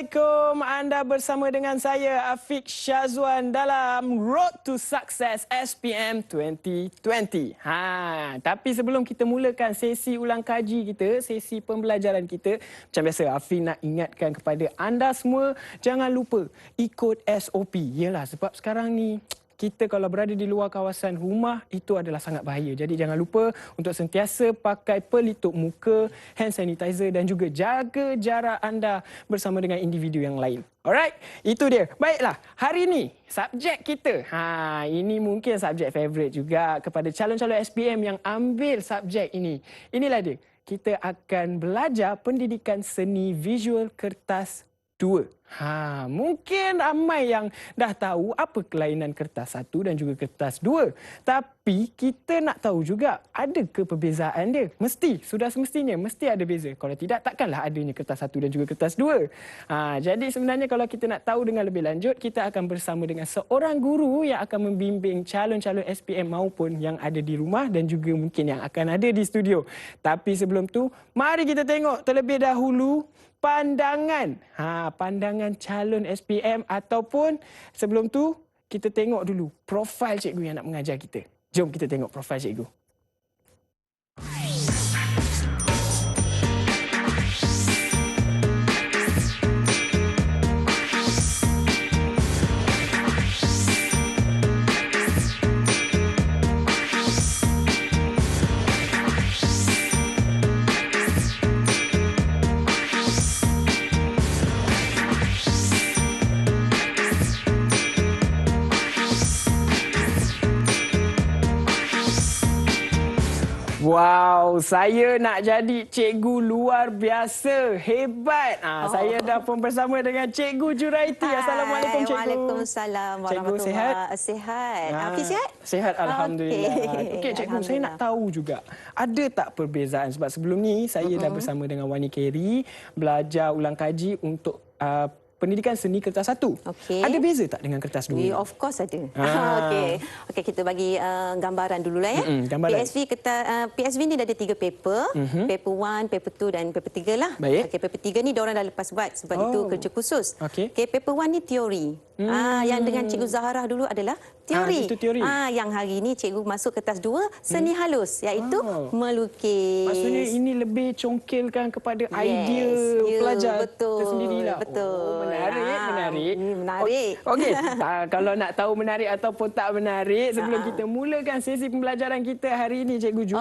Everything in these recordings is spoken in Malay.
Assalamualaikum. Anda bersama dengan saya Afiq Syazwan dalam Road to Success SPM 2020. Tapi sebelum kita mulakan sesi ulang kaji kita, sesi pembelajaran kita, macam biasa Afiq nak ingatkan kepada anda semua, jangan lupa ikut SOP. Yalah, sebab sekarang ni kita kalau berada di luar kawasan rumah, itu adalah sangat bahaya. Jadi jangan lupa untuk sentiasa pakai pelitup muka, hand sanitizer dan juga jaga jarak anda bersama dengan individu yang lain. Alright, itu dia. Baiklah, hari ini subjek kita. Ini mungkin subjek favourite juga kepada calon-calon SPM yang ambil subjek ini. Inilah dia. Kita akan belajar pendidikan seni visual kertas 2. Mungkin ramai yang dah tahu apa kelainan kertas 1 dan juga kertas 2. Tapi kita nak tahu juga, adakah perbezaan dia? Sudah semestinya mesti ada beza. Kalau tidak, takkanlah adanya kertas 1 dan juga kertas 2. Jadi sebenarnya kalau kita nak tahu dengan lebih lanjut, kita akan bersama dengan seorang guru yang akan membimbing calon-calon SPM maupun yang ada di rumah dan juga mungkin yang akan ada di studio. Tapi sebelum tu, mari kita tengok terlebih dahulu pandangan pandangan calon SPM, ataupun sebelum tu kita tengok dulu profil cikgu yang nak mengajar kita. Jom kita tengok profil cikgu. Wow, saya nak jadi cikgu luar biasa, hebat. Saya dah pun bersama dengan Cikgu Juraiti. Assalamualaikum Cikgu. Waalaikumsalam warahmatullahi wabarakatuh. Sihat? Afiq sihat? Sihat, Alhamdulillah. Okey Cikgu, saya nak tahu juga, ada tak perbezaan? Sebab sebelum ni saya dah bersama dengan Wani Kerry, belajar ulang kaji untuk pendidikan seni kertas 1. Okay. Ada beza tak dengan kertas 2? Of course ada. Okey, kita bagi gambaran dululah ya. PSV ni dah ada 3 paper. Paper 1, paper 2 dan paper 3 lah. Baik. Okey, paper 3 ni diorang dah lepas buat sebab itu kerja khusus. Okey. Paper 1 ni teori. Yang dengan Cikgu Zahara dulu adalah teori. Itu teori. Yang hari ini cikgu masuk kertas 2 seni halus, iaitu melukis. Maksudnya ini lebih congkilkan kepada idea pelajar tersendirilah. Betul. Menarik. Okey. Kalau nak tahu menarik ataupun tak menarik, sebelum kita mulakan sesi pembelajaran kita hari ini Cikgu Ju,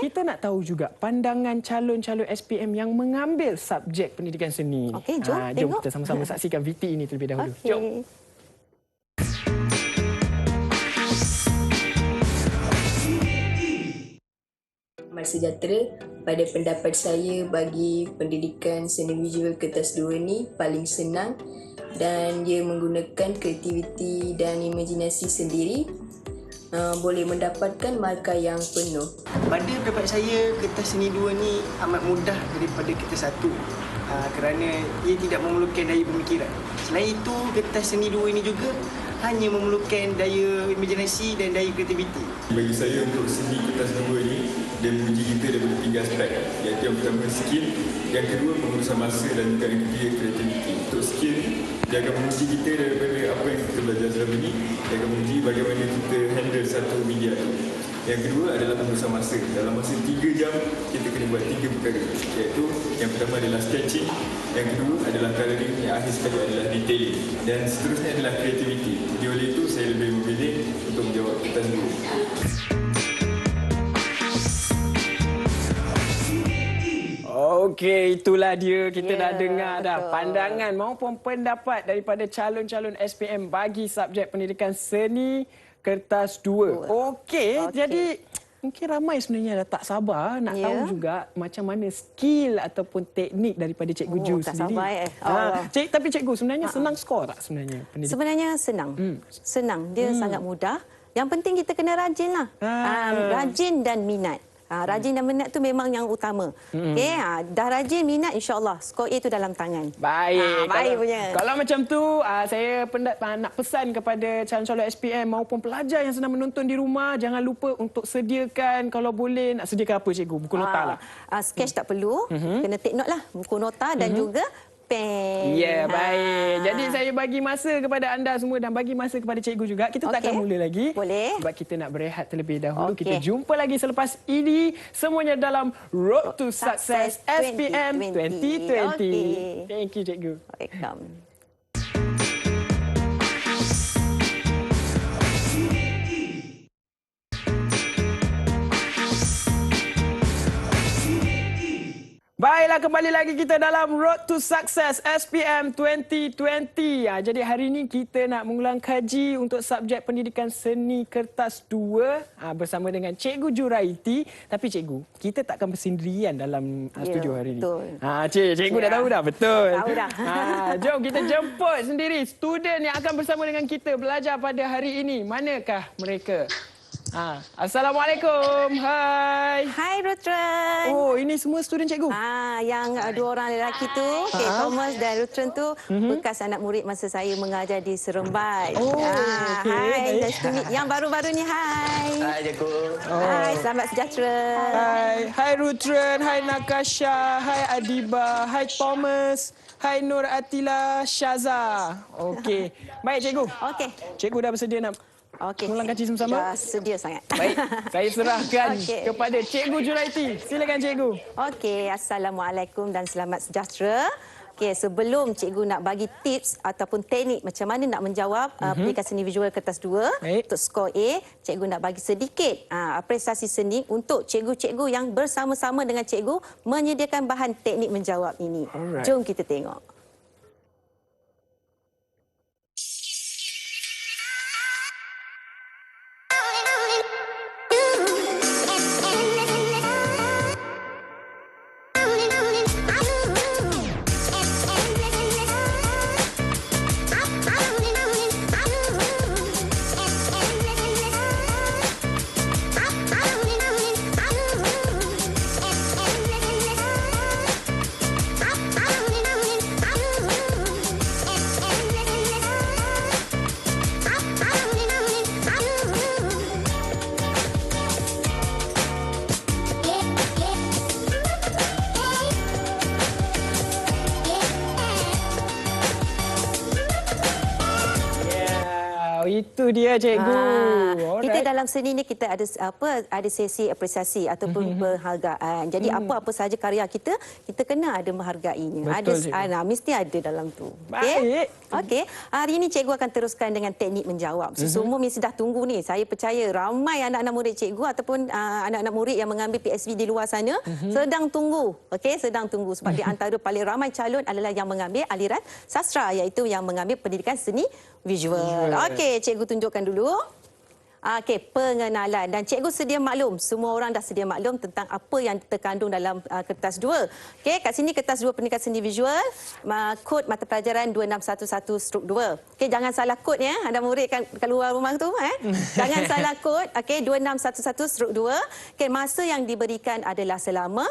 kita nak tahu juga pandangan calon-calon SPM yang mengambil subjek pendidikan seni. Okey, jom kita sama-sama saksikan VT ini terlebih dahulu. Jom. Sejahtera, pada pendapat saya bagi pendidikan seni visual kertas 2 ni paling senang dan dia menggunakan kreativiti dan imajinasi sendiri, boleh mendapatkan markah yang penuh. Pada pendapat saya, kertas seni 2 ni amat mudah daripada kertas 1 kerana ia tidak memerlukan daya pemikiran. Selain itu, kertas seni 2 ini juga hanya memerlukan daya imajinasi dan daya kreativiti. Bagi saya, untuk seni kertas 2 ni, dia menguji kita daripada 3 aspek, iaitu yang pertama skill, yang kedua pengurusan masa dan yang ketiga kreativiti. Untuk skill, dia akan menguji kita daripada apa yang kita belajar selama ini, dia akan menguji bagaimana kita handle satu media. Yang kedua adalah pengurusan masa. Dalam masa 3 jam, kita kena buat 3 perkara, iaitu yang pertama adalah sketching, yang kedua adalah colouring, yang akhir sekali adalah detailing, dan seterusnya adalah kreativiti. Jadi oleh itu, saya lebih memilih untuk menjawab kertas 2. Okey, itulah dia. Kita dah dengar dah pandangan maupun pendapat daripada calon-calon SPM bagi subjek pendidikan seni kertas 2. Okey, jadi mungkin ramai sebenarnya dah tak sabar nak tahu juga macam mana skill ataupun teknik daripada Cikgu Ju sendiri. Tapi Cikgu, sebenarnya senang skor tak sebenarnya pendidikan? Sebenarnya senang. Senang, dia sangat mudah. Yang penting kita kena rajin lah. Rajin dan minat. Rajin dan minat tu memang yang utama. Okey, dah rajin minat, insya-Allah skor A tu dalam tangan. Baik. Baik punya. Kalau macam tu, saya nak pesan kepada calon-calon SPM maupun pelajar yang sedang menonton di rumah, jangan lupa untuk sediakan, kalau boleh nak sediakan apa Cikgu? Buku nota lah. Sketch tak perlu, kena take note lah buku nota dan juga pen. Ya, baik. Jadi saya bagi masa kepada anda semua dan bagi masa kepada cikgu juga. Kita tak akan mula lagi. Boleh. Sebab kita nak berehat terlebih dahulu. Okey. Kita jumpa lagi selepas ini. Semuanya dalam Road to Success SPM 2020. Okey. Thank you, cikgu. Welcome. Baiklah, kembali lagi kita dalam Road to Success SPM 2020. Jadi hari ini kita nak mengulang kaji untuk subjek pendidikan seni kertas 2 bersama dengan Cikgu Juraiti. Tapi cikgu, kita takkan bersendirian dalam studio hari ini. Betul. Cikgu dah tahu dah, betul. Tahu dah. Jom kita jemput sendiri student yang akan bersama dengan kita belajar pada hari ini. Manakah mereka? Assalamualaikum. Hai. Hai Rutran. Oh, ini semua student cikgu? Yang dua orang lelaki tu, Thomas dan Rutran tu bekas anak murid masa saya mengajar di Seremban. Oh, okey. Hai, Baik. nice to meet. Yang baru-baru ni, hai. Hai, cikgu. Hai, selamat sejahtera. Hai Rutran, hai Nakasha, hai Adiba, hai Thomas, hai Nur Atila Syaza. Okey. Baik cikgu. Okey. Cikgu dah bersedia nak Okey. mengulang kaji sama-sama? Dah sedia sangat. Baik, saya serahkan Okey. kepada Cikgu Juraiti. Silakan cikgu. Okey, Assalamualaikum dan selamat sejahtera. Okey, sebelum cikgu nak bagi tips ataupun teknik macam mana nak menjawab pendidikan seni visual kertas 2 Baik. untuk skor A, cikgu nak bagi sedikit apresiasi seni untuk cikgu-cikgu yang bersama-sama dengan cikgu menyediakan bahan teknik menjawab ini. Alright. Jom kita tengok. Itu dia cikgu. Kita dalam seni ni kita ada sesi apresiasi ataupun penghargaan. Jadi apa-apa saja karya kita kena ada menghargainya. Betul, Mesti ada dalam tu. Baik. Okey. Hari ini cikgu akan teruskan dengan teknik menjawab. Semua mesti dah tunggu ni. Saya percaya ramai anak-anak murid cikgu ataupun anak-anak murid yang mengambil PSV di luar sana sedang tunggu. Okey, sedang tunggu sebab di antara paling ramai calon adalah yang mengambil aliran sastra, iaitu yang mengambil pendidikan seni visual. Okey, cikgu tunjukkan dulu. Okey, pengenalan. Dan cikgu sedia maklum, semua orang dah sedia maklum tentang apa yang terkandung dalam kertas 2. Okey, kat sini kertas 2 pendidikan seni visual, kod mata pelajaran 2611/2. Okey, jangan salah kod ya, anda murid kan keluar rumah tu Jangan salah kod. Okey, 2611/2. Okey, masa yang diberikan adalah selama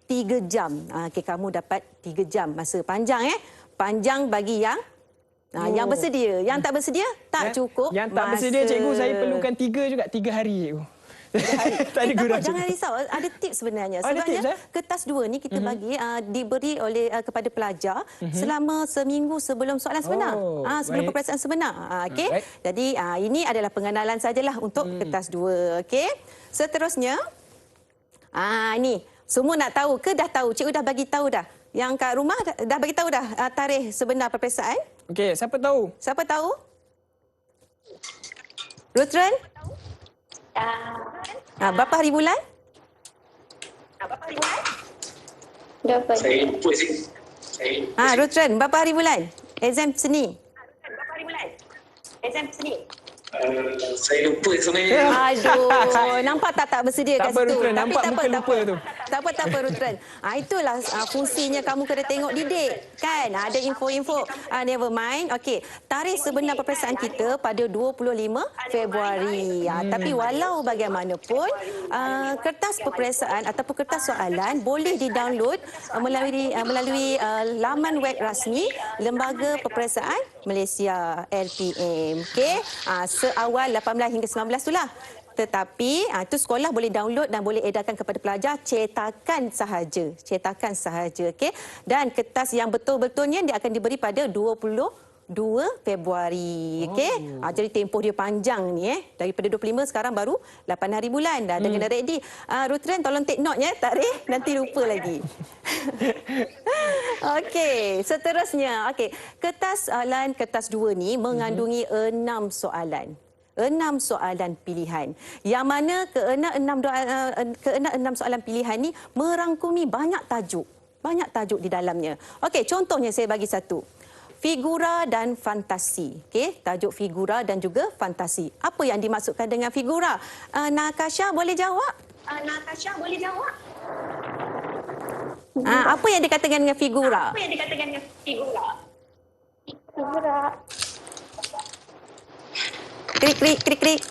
3 jam. Okey, kamu dapat 3 jam masa panjang Panjang bagi yang bersedia. Yang tak bersedia, tak cukup. Yang tak bersedia, cikgu, saya perlukan 3 juga. 3 hari, cikgu. Tak ada gurau. Jangan risau, ada tips sebenarnya. Ada Sebenarnya tips, kertas 2 ni kita bagi diberi oleh kepada pelajar selama seminggu sebelum soalan sebenar. Sebelum baik. peperiksaan sebenar. Okey. Baik. Jadi ini adalah pengenalan sajalah untuk kertas 2. Okey. Seterusnya ni semua nak tahu ke dah tahu? Cikgu dah bagi tahu dah. Yang kat rumah dah bagi tahu dah tarikh sebenar peperiksaan? Okey, siapa tahu? Siapa tahu? Rutran? Berapa hari bulan? Saya lupa sih. Rutran, berapa hari bulan? Exam seni. Saya lupa sebenarnya. Aduh, nampak tak bersedia Tak kat apa, situ. Rutran, nampak tak muka apa, lupa tu. Tak apa Rutran. Itulah fungsinya kamu kena tengok didik. Kan? Ada info-info. Never mind. Okey, tarikh sebenar peperiksaan kita pada 25 Februari. Tapi walau bagaimanapun, kertas peperiksaan ataupun kertas soalan boleh di-download melalui laman web rasmi Lembaga Peperiksaan Malaysia LPM. Okey, seawal 18 hingga 19 itulah. Tetapi itu sekolah boleh download dan boleh edarkan kepada pelajar cetakan sahaja. Cetakan sahaja, okey. Dan kertas yang betul-betulnya dia akan diberi pada 22 Februari. Okey. Jadi tempoh dia panjang ni daripada 25 sekarang baru 8 hari bulan dah. Dah kena ready. Rutren tolong take note ya, tarikh nanti lupa lagi. Okey, seterusnya. Okey, kertas soalan kertas 2 ni mengandungi 6 soalan. 6 soalan pilihan. Yang mana keenam soalan pilihan ni merangkumi banyak tajuk. Banyak tajuk di dalamnya. Okey, contohnya saya bagi satu. Figura dan fantasi. Okey, tajuk figura dan juga fantasi. Apa yang dimaksudkan dengan figura? Nakasha boleh jawab? Apa yang dikatakan dengan figura? Krik, krik, krik, krik.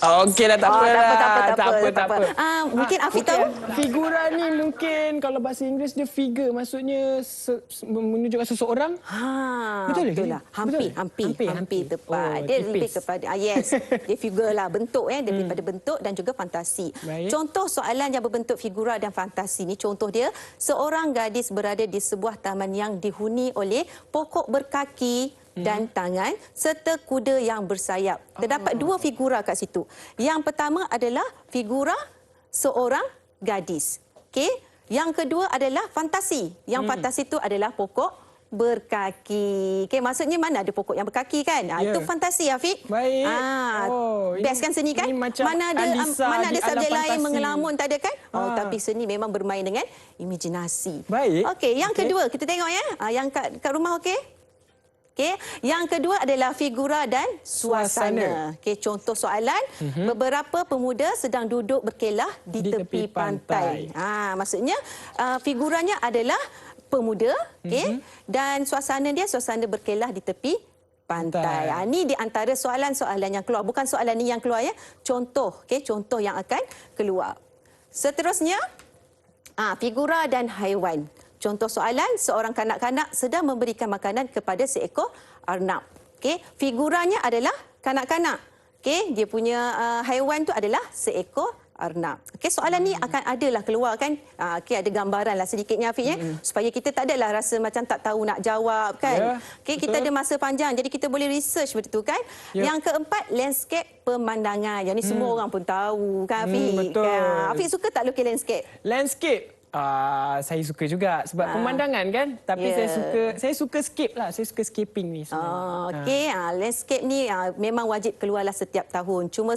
Okey dah, tak apa lah. Tak apa. Mungkin Afiq tahu? Figura ni mungkin kalau bahasa Inggeris dia figure, maksudnya menunjukkan seseorang. Betul lah. Hampir tepat. Oh, Dia tipis. lebih kepada yes, dia figure lah, bentuk daripada bentuk dan juga fantasi. Baik. Contoh soalan yang berbentuk figura dan fantasi ni, contoh dia, seorang gadis berada di sebuah taman yang dihuni oleh pokok berkaki dan tangan serta kuda yang bersayap. Terdapat 2 figura kat situ. Yang pertama adalah figura seorang gadis. Okey. Yang kedua adalah fantasi. Yang fantasi itu adalah pokok berkaki. Okey, maksudnya mana ada pokok yang berkaki kan? Itu fantasi, Afiq. Baik. Best kan seni kan? Mana ada subjek lain mengelamun, tak ada kan? Tapi seni memang bermain dengan imajinasi. Baik. Okey, yang kedua kita tengok ya. Yang kat rumah okey? Okey, yang kedua adalah figura dan suasana. Okey, contoh soalan, beberapa pemuda sedang duduk berkelah di tepi pantai. Maksudnya figuranya adalah pemuda, okey, dan suasana dia suasana berkelah di tepi pantai. Ini di antara soalan-soalan yang keluar. Bukan soalan ni yang keluar ya. Contoh, okey, contoh yang akan keluar. Seterusnya, figura dan haiwan. Contoh soalan, seorang kanak-kanak sedang memberikan makanan kepada seekor arnab. Okey, figuranya adalah kanak-kanak. Okey, dia punya haiwan tu adalah seekor arnab. Okey, soalan ni akan adalah keluar kan. Okey, ada gambaran lah sedikitnya Afiq supaya kita tak adalah rasa macam tak tahu nak jawab kan. Okey, kita ada masa panjang jadi kita boleh research betul kan. Yang keempat, landscape pemandangan. Yang ni semua orang pun tahu kan Afiq. Afiq suka tak lukis landscape? Landscape. Saya suka juga sebab pemandangan kan. Tapi saya suka skip lah. Saya suka skipping ni semua. Okey, landscape ni memang wajib keluarlah setiap tahun. Cuma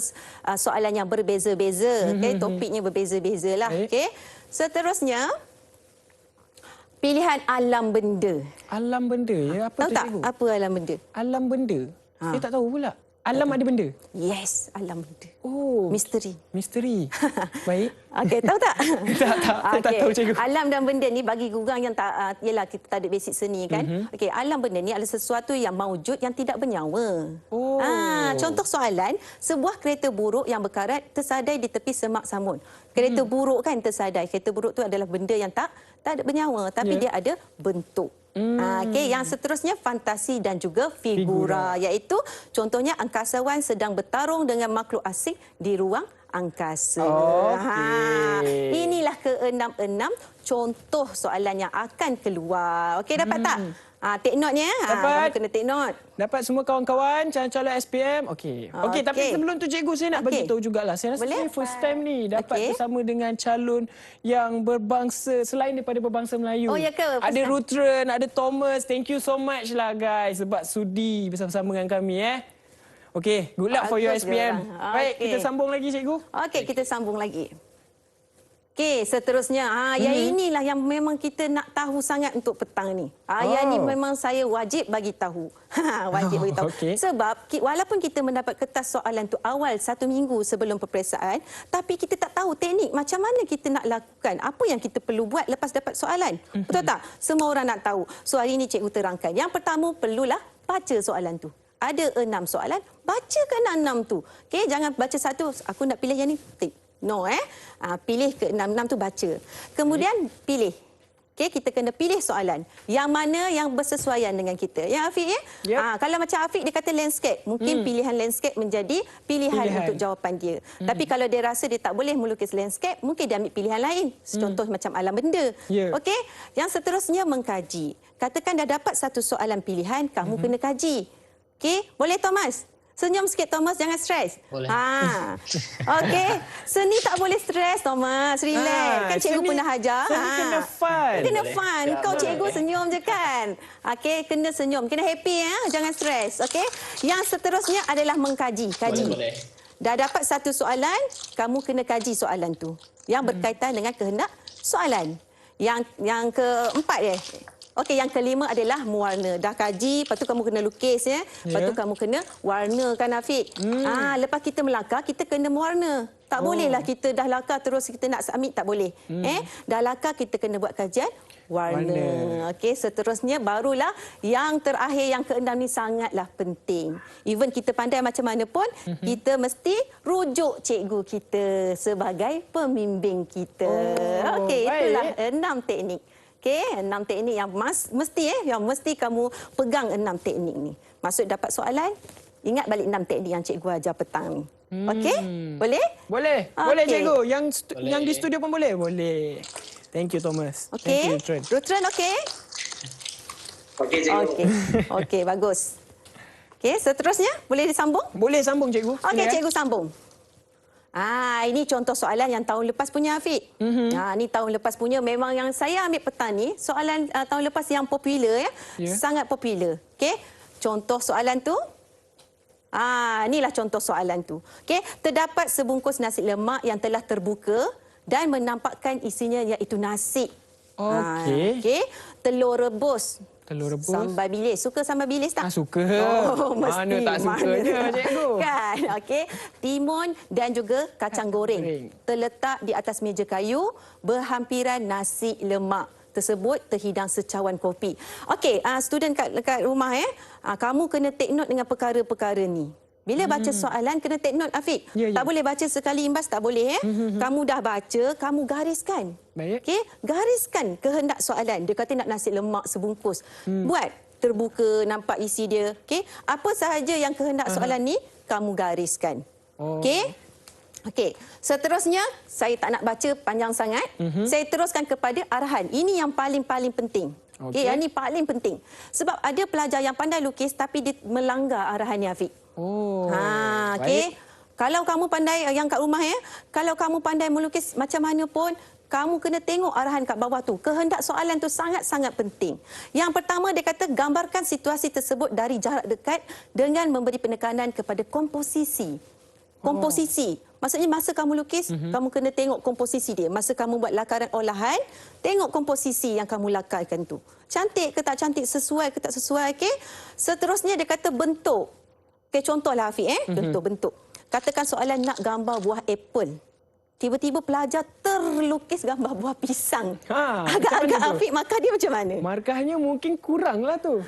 soalan yang berbeza-beza. Okey, topiknya berbeza-beza lah. Okey. Seterusnya, pilihan alam benda. Alam benda ya? Apa tahu tu, tak cikgu? apa alam benda? Alam benda? Saya tak tahu pula. Alam ada benda? Yes, alam benda. Oh, Misteri. misteri. Baik. Okey, tahu tak? Saya tak tahu, cikgu. Alam dan benda ni bagi gurang yang tak, yelah kita tak ada basic seni kan. Okey, alam benda ni adalah sesuatu yang maujud yang tidak bernyawa. Oh. Contoh soalan, sebuah kereta buruk yang berkarat tersadai di tepi semak samun. Kereta buruk kan tersadai. Kereta buruk tu adalah benda yang tak ada bernyawa tapi dia ada bentuk. Okey, yang seterusnya fantasi dan juga figura, iaitu contohnya angkasawan sedang bertarung dengan makhluk asing di ruang angkasa. Inilah ke-6 contoh soalan yang akan keluar. Okey, dapat tak? Take note ni. Dapat. Kena take note. Dapat semua kawan-kawan, calon-calon SPM. Okey. Okey, tapi sebelum tu cikgu saya nak bagi tahu jugalah. Saya rasa saya first time ni dapat bersama dengan calon yang berbangsa selain daripada berbangsa Melayu. Oh, ya ke? Ada Rutren, ada Thomas. Thank you so much lah guys sebab sudi bersama-sama dengan kami Okey, good luck for your SPM. Baik, kita sambung lagi cikgu. Okey, kita sambung lagi. Okey, seterusnya. Yang inilah yang memang kita nak tahu sangat untuk petang ni. Yang ni memang saya wajib bagi tahu. Wajib bagi tahu. Sebab walaupun kita mendapat kertas soalan tu awal 1 minggu sebelum peperiksaan, tapi kita tak tahu teknik macam mana kita nak lakukan. Apa yang kita perlu buat lepas dapat soalan. Betul tak? Semua orang nak tahu. So hari ini cikgu terangkan. Yang pertama, perlulah baca soalan tu. Ada 6 soalan, bacakan 6 tu. Okey, jangan baca satu, aku nak pilih yang ni. No, pilih ke 6 tu baca. Kemudian pilih. Okey, kita kena pilih soalan. Yang mana yang bersesuaian dengan kita. Ya, Afiq ya? Yep. Kalau macam Afiq dia kata landscape, mungkin pilihan landscape menjadi pilihan untuk jawapan dia. Tapi kalau dia rasa dia tak boleh melukis landscape, mungkin dia ambil pilihan lain. Contoh macam alam benda. Okey, yang seterusnya mengkaji. Katakan dah dapat satu soalan pilihan, kamu kena kaji. Okey, boleh Thomas? Senyum sikit Thomas, jangan stres. Boleh. Okey, seni tak boleh stres Thomas, relax. Kan cikgu pernah ajar. Seni kena fun. Kena fun. Kau cikgu senyum je kan. Okey, kena senyum, kena happy ya, jangan stres. Okey. Yang seterusnya adalah mengkaji, kaji. Boleh. Dah dapat satu soalan, kamu kena kaji soalan tu. Yang berkaitan dengan kehendak soalan. Yang keempat Okey, yang kelima adalah mewarna. Dah kaji, lepas tu kamu kena lukis ya. Lepas tu kamu kena warnakan Afiq. Lepas kita melakar, kita kena mewarna. Tak bolehlah kita dah lakar terus kita nak submit, tak boleh. Dah lakar kita kena buat kajian warna. Okey, seterusnya barulah yang terakhir yang keenam ni sangatlah penting. Even kita pandai macam mana pun, kita mesti rujuk cikgu kita sebagai pembimbing kita. Okey, itulah 6 teknik. Okey, 6 teknik yang yang mesti kamu pegang 6 teknik ni. Maksud dapat soalan, ingat balik 6 teknik yang cikgu ajar petang ni. Okey? Boleh? Boleh. Boleh cikgu. Yang di studio pun boleh? Boleh. Thank you Thomas. Okey. Thank you Rutran okey? Okey, cikgu. Okey, bagus. Okey, seterusnya boleh disambung? Boleh sambung cikgu. Okey, cikgu sambung. Ini contoh soalan yang tahun lepas punya Afiq. Ni tahun lepas punya, memang yang saya ambil petang ni, soalan tahun lepas yang popular sangat popular. Okey, contoh soalan tu. Inilah contoh soalan tu. Okey, terdapat sebungkus nasi lemak yang telah terbuka dan menampakkan isinya iaitu nasi. Okey, telur rebus. Telur rebus. Sambal bilis. Suka sambal bilis tak? Suka. Mesti. Mana tak sukanya, cikgu. Kan? Okey. Timun dan juga kacang goreng. Terletak di atas meja kayu, berhampiran nasi lemak tersebut terhidang secawan kopi. Okey, student kat rumah kamu kena take note dengan perkara-perkara ni. Bila baca soalan, kena take note, Afiq. Tak boleh baca sekali imbas, tak boleh. Kamu dah baca, kamu gariskan. Baik. Okey, gariskan kehendak soalan. Dia kata nak nasi lemak sebungkus. Buat terbuka, nampak isi dia. Okey, apa sahaja yang kehendak soalan ni, kamu gariskan. Okey? Okey, seterusnya saya tak nak baca panjang sangat. Saya teruskan kepada arahan. Ini yang paling-paling penting. Okey, yang ini paling penting. Sebab ada pelajar yang pandai lukis tapi dia melanggar arahan ni, Afiq. Okey. Kalau kamu pandai yang kat rumah kalau kamu pandai melukis macam mana pun, kamu kena tengok arahan kat bawah tu. Kehendak soalan tu sangat-sangat penting. Yang pertama dia kata gambarkan situasi tersebut dari jarak dekat dengan memberi penekanan kepada komposisi. Komposisi. Maksudnya masa kamu lukis, kamu kena tengok komposisi dia. Masa kamu buat lakaran olahan, tengok komposisi yang kamu lakarkan tu. Cantik ke tak cantik, sesuai ke tak sesuai, okey? Seterusnya dia kata bentuk. Okey, contohlah Afiq, bentuk-bentuk. Katakan soalan nak gambar buah apple. Tiba-tiba pelajar terlukis gambar buah pisang. Agak-agak Afiq markah dia macam mana? Markahnya mungkin kuranglah tu.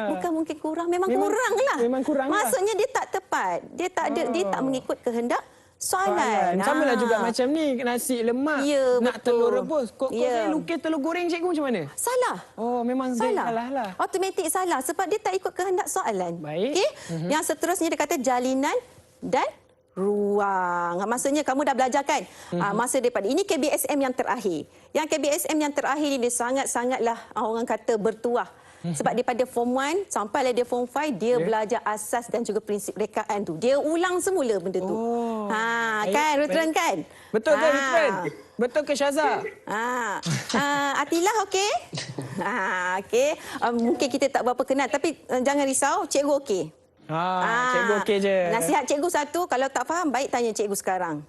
Bukan mungkin kurang, memang kuranglah. Memang kurang. Maksudnya dia tak tepat. Dia tak mengikut kehendak soalan. Samalah juga macam ni, nasi lemak, nak betul. telur rebus. Kok saya lukis telur goreng, cikgu macam mana? Salah. Memang salah lah. Automatik salah sebab dia tak ikut kehendak soalan. Baik. Okey. Yang seterusnya dia kata jalinan dan ruang. Maksudnya kamu dah belajar kan? Masa daripada ini KBSM yang terakhir. Yang KBSM yang terakhir ni dia sangat-sangatlah orang kata bertuah. Sebab daripada Form 1 sampai dia Form 5, dia belajar asas dan juga prinsip rekaan tu. Dia ulang semula benda tu. Kan, Rutran kan? Betul ke Rutran? Betul ke Syaza? Atilah okey? Okey. Mungkin kita tak berapa kenal tapi jangan risau, cikgu okey. Cikgu okey je. Nasihat cikgu satu, kalau tak faham, baik tanya cikgu sekarang.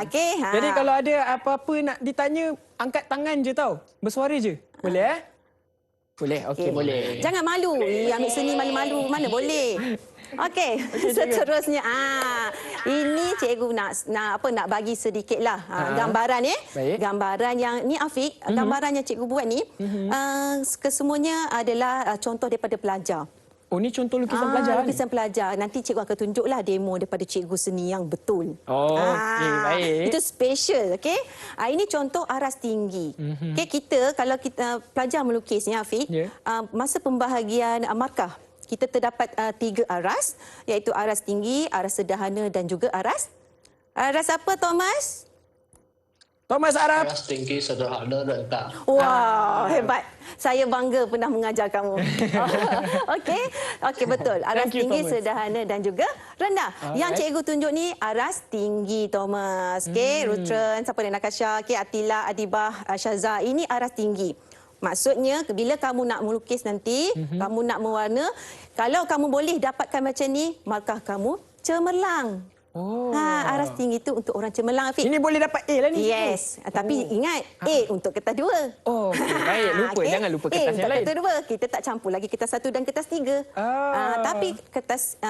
Okey? Jadi kalau ada apa-apa nak ditanya, angkat tangan je tau. Bersuara je. Boleh Boleh, okey, boleh. Jangan malu. Ambil seni malu-malu, mana boleh. Okey, seterusnya. Ini cikgu nak bagi sedikitlah gambaran Baik. Gambaran yang ni Afiq, gambaran yang cikgu buat ni kesemuanya adalah contoh daripada pelajar. Oh, ni contoh lukisan pelajar ni? Lukisan pelajar. Nanti cikgu akan tunjuklah demo daripada cikgu seni yang betul. Oh, okey, baik. Itu special, okey. Ini contoh aras tinggi. Okey, kalau kita pelajar melukis ni, Afiq, masa pembahagian markah, kita terdapat 3 aras, iaitu aras tinggi, aras sederhana dan juga aras apa, Thomas? Thomas Arab. Aras tinggi, sederhana, rendah. Wow, hebat. Saya bangga pernah mengajar kamu. Okey, betul. Aras tinggi, sederhana dan juga rendah. Yang cikgu tunjuk ni aras tinggi, Thomas. Okey, Rutren, siapa ni, Nakasha, okey, Atila, Adibah, Syaza. Ini aras tinggi. Maksudnya, bila kamu nak melukis nanti, kamu nak mewarna, kalau kamu boleh dapatkan macam ni, markah kamu cemerlang. Aras tinggi tu untuk orang cemerlang, Afiq. Ini boleh dapat A lah ni. Yes. Tapi ingat, A untuk kertas 2. Oh, okay. Baik. Lupa. Jangan lupa kertas yang lain. Untuk kertas 2. Kita tak campur lagi kertas 1 dan kertas 3. Tapi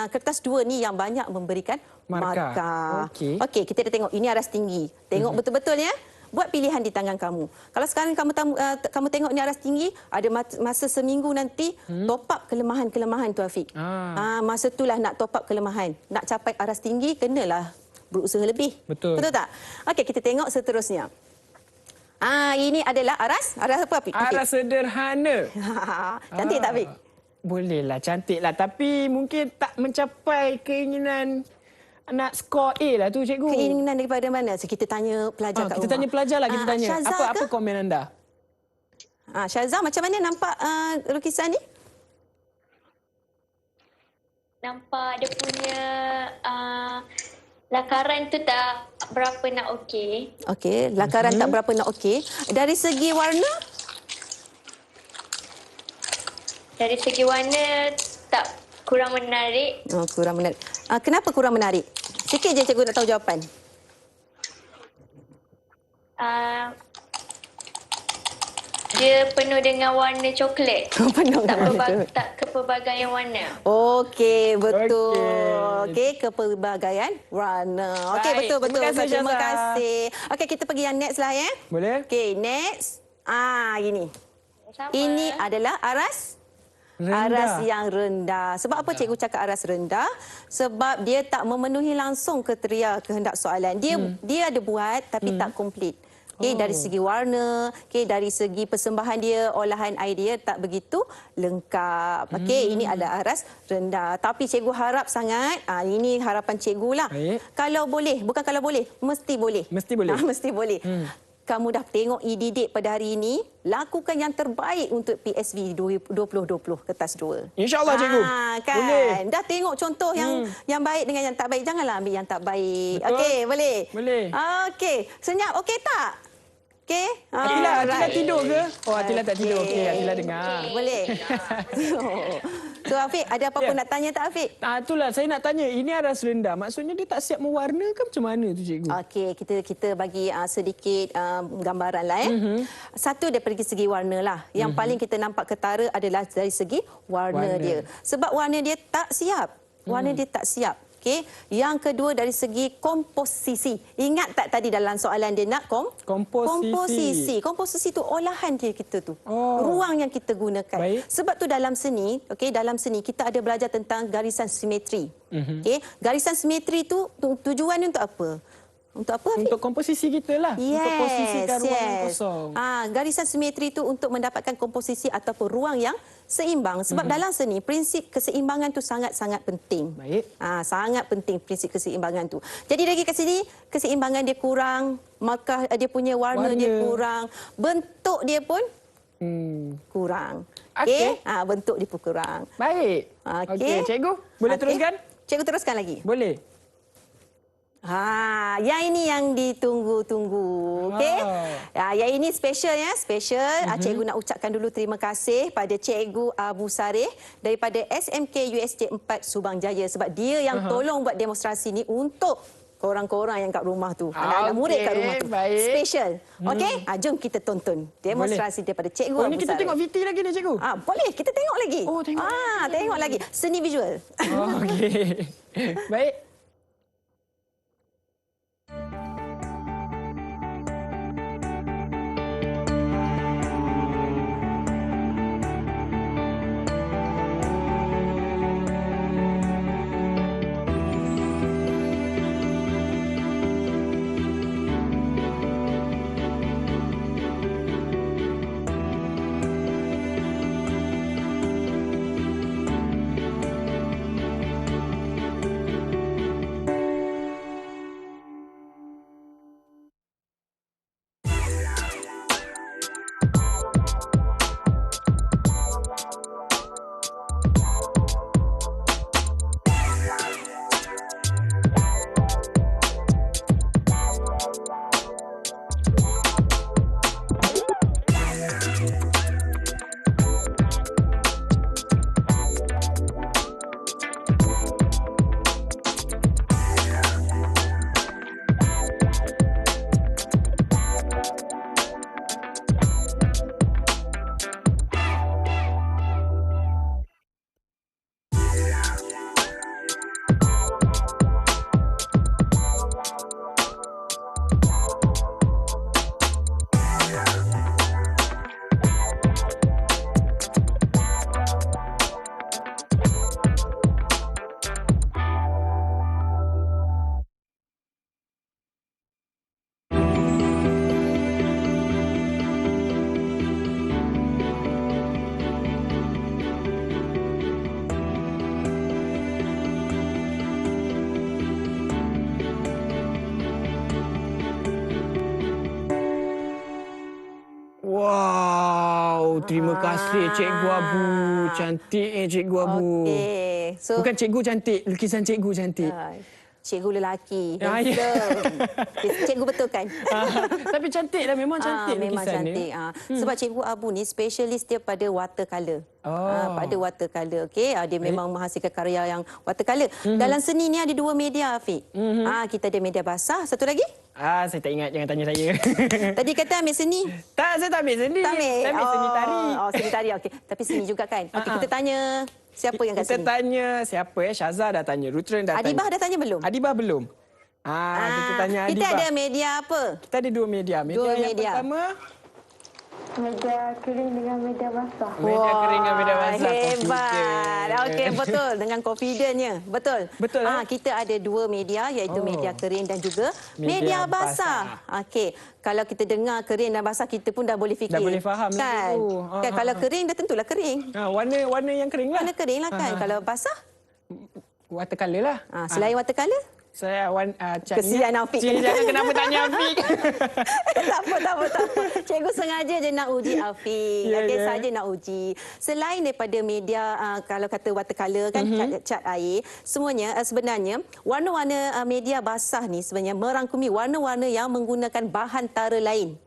kertas 2 ni yang banyak memberikan markah. Okey, kita dah tengok. Ini aras tinggi. Tengok betul-betul ya. Buat pilihan di tangan kamu. Kalau sekarang kamu tengok ni aras tinggi, ada masa seminggu nanti top up kelemahan-kelemahan tu, Afiq. Masa itulah nak top up kelemahan. Nak capai aras tinggi, kenalah berusaha lebih. Betul. Betul tak? Okey, kita tengok seterusnya. Ini adalah aras apa, Afiq? Aras sederhana. Cantik tak, Afiq? Bolehlah, cantiklah. Tapi mungkin tak mencapai keinginan nak skor A lah tu, cikgu. Keinginan daripada mana? So, kita tanya pelajar kat rumah. Kita tanya pelajar lah, kita tanya. Syazah Apa komen anda? Syazah, macam mana nampak lukisan ni? Nampak dia punya lakaran tu tak berapa nak okey. Okey, lakaran tak berapa nak okey. Dari segi warna? Dari segi warna tak kurang menarik. Kurang menarik. Kenapa kurang menarik? Sikit je cikgu nak tahu jawapan. Dia penuh dengan warna coklat. Tak kepelbagaian warna. Okey, betul. Okey, kepelbagaian warna. Okey, betul. Terima kasih. Okey, kita pergi yang next lah ya. Boleh? Okey, next. Ini. Sama. Ini adalah aras rendah. Aras yang rendah. Sebab apa cikgu cakap aras rendah? Sebab dia tak memenuhi langsung kriteria kehendak soalan. Dia ada buat tapi tak komplit. Dari segi warna, dari segi persembahan dia, olahan air dia tak begitu lengkap. Ini adalah aras rendah. Tapi cikgu harap sangat, ini harapan cikgu lah. Kalau boleh, bukan kalau boleh, mesti boleh. Mesti boleh. Mesti boleh. Kamu dah tengok e-didik pada hari ini, lakukan yang terbaik untuk PSV 2020 kertas 2. InsyaAllah, cikgu. Kan? Boleh. Dah tengok contoh yang baik dengan yang tak baik. Janganlah ambil yang tak baik. Betul. Okey, boleh? Boleh. Okey. Senyap, okey tak? Okey? Atila tidur ke? Oh, Atila tak tidur. Okey, Atila dengar. Boleh. So, Afiq, ada apa-apa nak tanya tak, Afiq? Itulah, saya nak tanya. Ini aras rendah. Maksudnya dia tak siap mewarna ke macam mana tu, cikgu? Okey, kita bagi sedikit gambaran lah. Satu daripada segi warna lah. Yang paling kita nampak ketara adalah dari segi warna dia. Sebab warna dia tak siap. Warna dia tak siap. Okey. Yang kedua dari segi komposisi. Ingat tak tadi dalam soalan dia nak komposisi. Komposisi tu olahan dia kita tu. Ruang yang kita gunakan. Baik. Sebab tu dalam seni, dalam seni kita ada belajar tentang garisan simetri. Garisan simetri tu tujuannya untuk apa? Untuk apa? Untuk komposisi kita lah. Untuk posisikan ruang yang kosong. Garisan simetri itu untuk mendapatkan komposisi ataupun ruang yang seimbang. Sebab dalam seni, prinsip keseimbangan tu sangat-sangat penting. Baik. Sangat penting prinsip keseimbangan tu. Jadi lagi kat sini, keseimbangan dia kurang, maka dia punya warna dia kurang, bentuk dia pun kurang. Okey? Bentuk dia pun kurang. Baik. Okey, cikgu, boleh teruskan? Cikgu teruskan lagi. Boleh. Yang ini yang ditunggu-tunggu. Okey. Yang ini special ya, special. Cikgu nak ucapkan dulu terima kasih pada Cikgu Abu Sareh daripada SMK USJ 4 Subang Jaya sebab dia yang tolong buat demonstrasi ni untuk korang-korang yang kat rumah tu. Anak-anak murid kat rumah tu. Baik. Special. Okey? Jom kita tonton demonstrasi daripada Cikgu Abu Sareh. Ni kita tengok VT lagi ni, cikgu? Boleh, kita tengok lagi. Tengok. Tengok lagi. Seni visual. Okey. Baik. terima kasih Cikgu Abu. Cantik Cikgu Abu. Okey. So, Bukan cikgu cantik, lukisan cikgu cantik. Cikgu lelaki. Ya, ya. Cikgu betul kan? Tapi cantik lah, memang cantik memang lukisan cantik. ni. Sebab Cikgu Abu ni spesialis dia pada watercolour. Pada watercolour. Okey, dia memang menghasilkan karya yang watercolour. Dalam seni ni ada 2 media, Afiq. Kita ada media basah, satu lagi? Saya tak ingat, jangan tanya saya. Tadi kata ambil seni. Tak, saya tak ambil seni. Tak ambil. Saya ambil seni tari. Seni tari. Okey. Tapi seni juga kan? Okey, kita tanya siapa yang kat Kita sini? tanya siapa Syazah dah tanya, Rutren dah tanya. Adibah dah tanya belum? Adibah belum. Kita tanya Adibah. Kita ada media apa? Kita ada 2 media. Media yang media. pertama, Media kering dengan media basah. media kering dan media basah. Hebat. Okey, betul. Dengan confidentnya. Betul. Betul, Kita ada 2 media, iaitu media kering dan juga Media media basah. Okey. Kalau kita dengar kering dan basah, kita pun dah boleh fikir. Dah boleh faham lah kan? tu. Kan kalau kering, dah tentulah kering. Warna yang kering lah. Warna kering lah kan. Kalau basah, Watercolour lah. selain watercolour, Saya cat kesian Afiq. Jangan kenapa tanya Afiq. tak apa. Cikgu sengaja je nak uji Afiq. Saja nak uji. Selain daripada media, kalau kata watercolour kan, cat air, semuanya sebenarnya warna-warna media basah ni sebenarnya merangkumi warna-warna yang menggunakan bahan tara lain.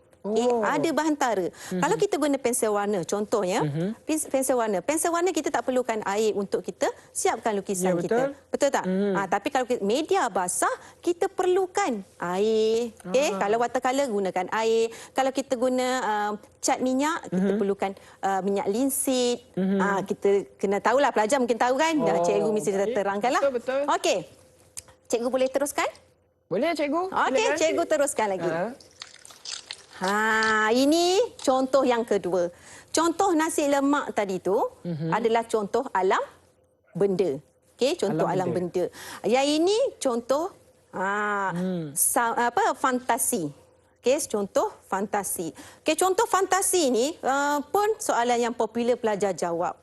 Ada bahan tara. Kalau kita guna pensel warna, contohnya, pensel warna kita tak perlukan air untuk kita siapkan lukisan kita. Betul tak? Tapi kalau media basah, kita perlukan air. Kalau watercolour, gunakan air. Kalau kita guna cat minyak, kita perlukan minyak linsit. Kita kena tahulah, pelajar mungkin tahu kan? Cikgu mesti terangkanlah. Betul. Okey. Cikgu boleh teruskan? Boleh Cikgu? Okey, cikgu teruskan lagi. Ini contoh yang kedua. Contoh nasi lemak tadi tu adalah contoh alam benda. Okey, contoh alam benda. Yang ini contoh fantasi. Okey, contoh fantasi. Okey, contoh fantasi ni pun soalan yang popular pelajar jawab.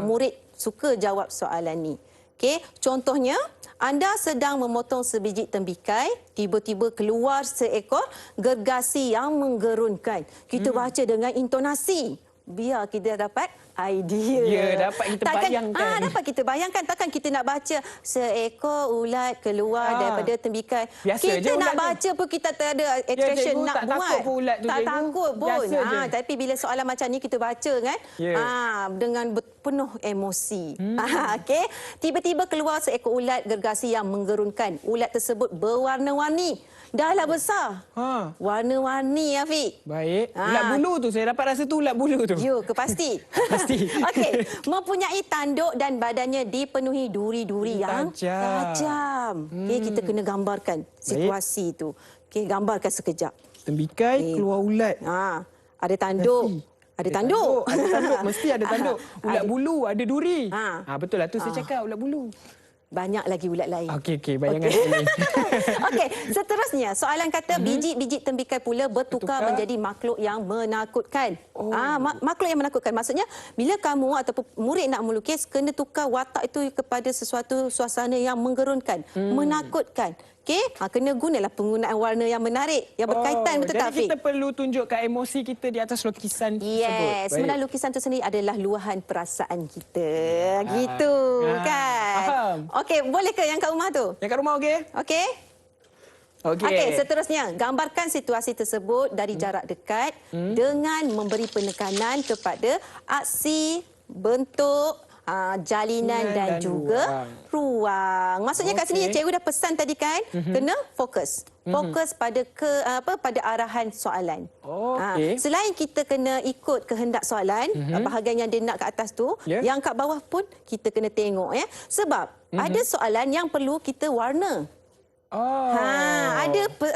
Murid suka jawab soalan ni. Okey, contohnya anda sedang memotong sebiji tembikai, tiba-tiba keluar seekor gergasi yang menggerunkan. Kita baca dengan intonasi. Biar kita dapat idea. Dapat kita bayangkan. Dapat kita bayangkan. Takkan kita nak baca seekor ulat keluar daripada tembikai. Biasa kita nak baca pun kita tak ada attraction nak tak buat. Takut pun ulat tu, tak cikgu. takut pun. Tapi bila soalan macam ni kita baca kan, dengan penuh emosi. Okey. Tiba-tiba keluar seekor ulat gergasi yang menggerunkan. Ulat tersebut berwarna-warni. Dahlah besar. Warna-warni, Afiq. Baik. Ulat bulu tu, saya dapat rasa tu ulat bulu tu. Ya, pasti. Pasti. Okey. Mempunyai tanduk dan badannya dipenuhi duri-duri yang tajam. Okey, kita kena gambarkan situasi tu. Okey, gambarkan sekejap. Tembikai keluar ulat. Ada tanduk. Ada tanduk. Ada tanduk. Mesti ada tanduk. Ulat bulu, ada duri. Betul lah tu saya cakap, ulat bulu. Banyak lagi ulat lain. Okey, bayangan saya. Okey, seterusnya soalan kata biji-biji tembikai pula bertukar menjadi makhluk yang menakutkan. Makhluk yang menakutkan maksudnya bila kamu ataupun murid nak melukis kena tukar watak itu kepada sesuatu suasana yang menggerunkan, menakutkan. Okey, kena gunalah penggunaan warna yang menarik, yang berkaitan, betul tak, Afiq? Jadi kita perlu tunjukkan emosi kita di atas lukisan tersebut. Yes, sebenarnya lukisan itu sendiri adalah luahan perasaan kita. Gitu, kan? Faham. Okey, boleh ke yang kat rumah tu? Yang kat rumah okey? Okey. Okey, seterusnya gambarkan situasi tersebut dari jarak dekat dengan memberi penekanan kepada aksi, bentuk, jalinan dan juga ruang. Maksudnya kat sini cikgu dah pesan tadi kan, kena fokus. Fokus pada pada arahan soalan. Selain kita kena ikut kehendak soalan, bahagian yang dia nak kat atas tu, yang kat bawah pun kita kena tengok ya. Sebab ada soalan yang perlu kita warna.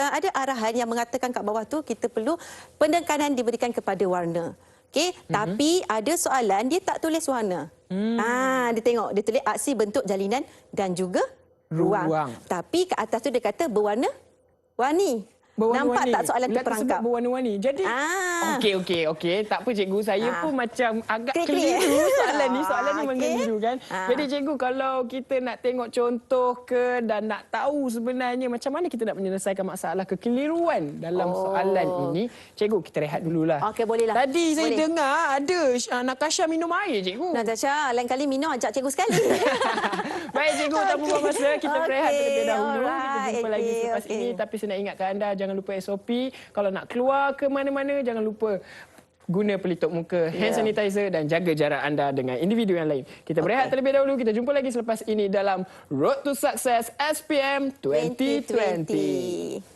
Ada arahan yang mengatakan kat bawah tu kita perlu penekanan diberikan kepada warna. Okey, tapi ada soalan dia tak tulis warna. Dia tengok, dia tulis aksi, bentuk, jalinan dan juga ruang. Tapi kat atas tu dia kata berwarna-warni. Nampak tak soalan tu Bulat tersebut perangkap? berwarna-warni. Jadi, okey. Tak apa cikgu, saya pun macam agak keliru soalan ni. Soalan ni menggeliru kan. Jadi cikgu, kalau kita nak tengok contoh ke dan nak tahu sebenarnya macam mana kita nak menyelesaikan masalah kekeliruan dalam soalan ini, cikgu kita rehat dululah. Okey, bolehlah. Tadi saya Boleh. dengar ada Natasha minum air cikgu. Natasha, lain kali minum ajak cikgu sekali. Baik cikgu, tak buang masa. Kita berehat terlebih dahulu. Kita alright, jumpa lagi selepas ini. Tapi saya nak ingatkan anda, jangan lupa SOP. Kalau nak keluar ke mana-mana, jangan lupa guna pelitup muka, hand sanitizer dan jaga jarak anda dengan individu yang lain. Kita berehat terlebih dahulu. Kita jumpa lagi selepas ini dalam Road to Success SPM 2020.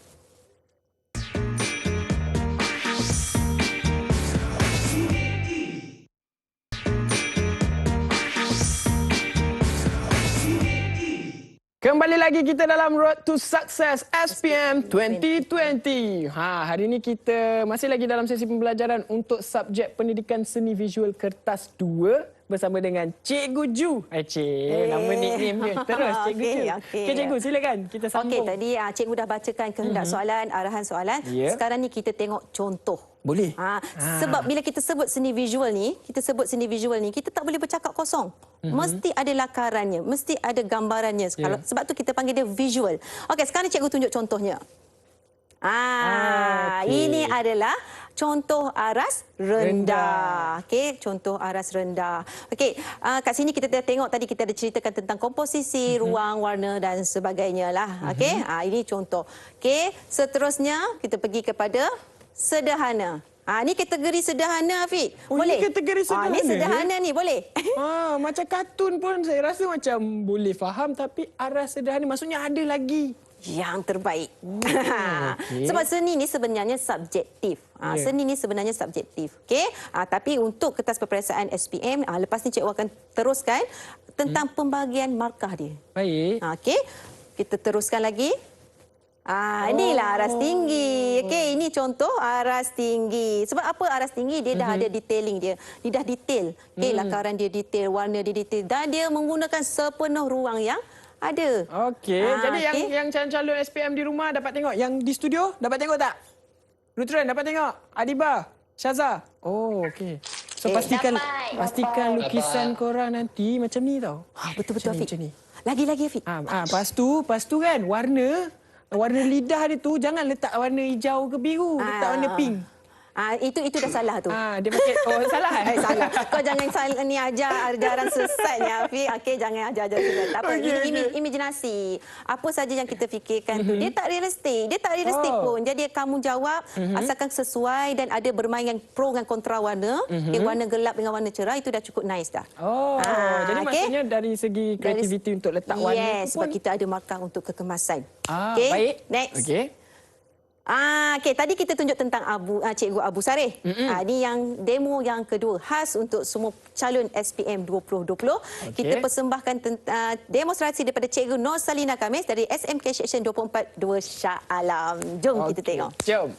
Kembali lagi kita dalam Road to Success SPM 2020. Hari ini kita masih lagi dalam sesi pembelajaran untuk subjek pendidikan seni visual kertas 2 bersama dengan Cikgu Ju. Nama nickname dia. Terus Cikgu Ju. Okey Cikgu, silakan kita sambung. Okey, tadi Cikgu dah bacakan kehendak soalan, arahan soalan. Sekarang ni kita tengok contoh. Boleh. Sebab bila kita sebut seni visual ni, kita tak boleh bercakap kosong. Mesti ada lakarannya, mesti ada gambarannya. Sebab tu kita panggil dia visual. Okey, sekarang cikgu tunjuk contohnya. Ini adalah contoh aras rendah. Okey, contoh aras rendah. Okey, kat sini kita dah tengok tadi kita ada ceritakan tentang komposisi, ruang, warna dan sebagainya lah. Okey, ini contoh. Okey, seterusnya kita pergi kepada sederhana. Ni kategori sederhana, Afiq. Boleh? Ini kategori sederhana. Ni sederhana ni, boleh? Macam kartun pun saya rasa macam boleh faham, tapi aras sederhana maksudnya ada lagi. Yang terbaik. Sebab seni ni sebenarnya subjektif. Seni ni sebenarnya subjektif. Okey? Tapi untuk kertas peperiksaan SPM, lepas ni cikgu akan teruskan tentang pembahagian markah dia. Baik. Okey? Kita teruskan lagi. Inilah aras tinggi. Okey, ini contoh aras tinggi. Sebab apa aras tinggi? Dia dah ada detailing dia. Dia dah detail. Okey, lakaran dia detail, warna dia detail. Dan dia menggunakan sepenuh ruang yang ada. Okey. Jadi yang calon-calon SPM di rumah dapat tengok. Yang di studio dapat tengok tak? Lutran dapat tengok? Adiba, Syaza. Okey. So pastikan lukisan korang nanti macam ni tau. Betul-betul, Afiq. Macam ni. Lagi-lagi, Afiq. Lepas tu kan warna lidah dia tu jangan letak warna hijau ke biru, letak warna pink. Itu dah salah tu. Dia pakai salah. Salah. Kau jangan salah ni ajaran sesatnya, Afiq. Okey, jangan ajar sesat. Tak apa, ini imajinasi. Apa saja yang kita fikirkan tu dia tak realistik. Dia tak realistik pun. Jadi kamu jawab asalkan sesuai dan ada bermain dengan pro dengan kontra warna. Warna gelap dengan warna cerah itu dah cukup nice dah. Jadi maksudnya dari segi kreativiti untuk letak warna sebab kita ada markah untuk kekemasan. Baik. Next. Okey. Okey, tadi kita tunjuk tentang Cikgu Abu Sareh. Ini yang demo yang kedua khas untuk semua calon SPM 2020. Kita persembahkan demonstrasi daripada Cikgu Nur Salina Kamis dari SMK Section 24 2 Shah Alam. Jom kita tengok. Jom.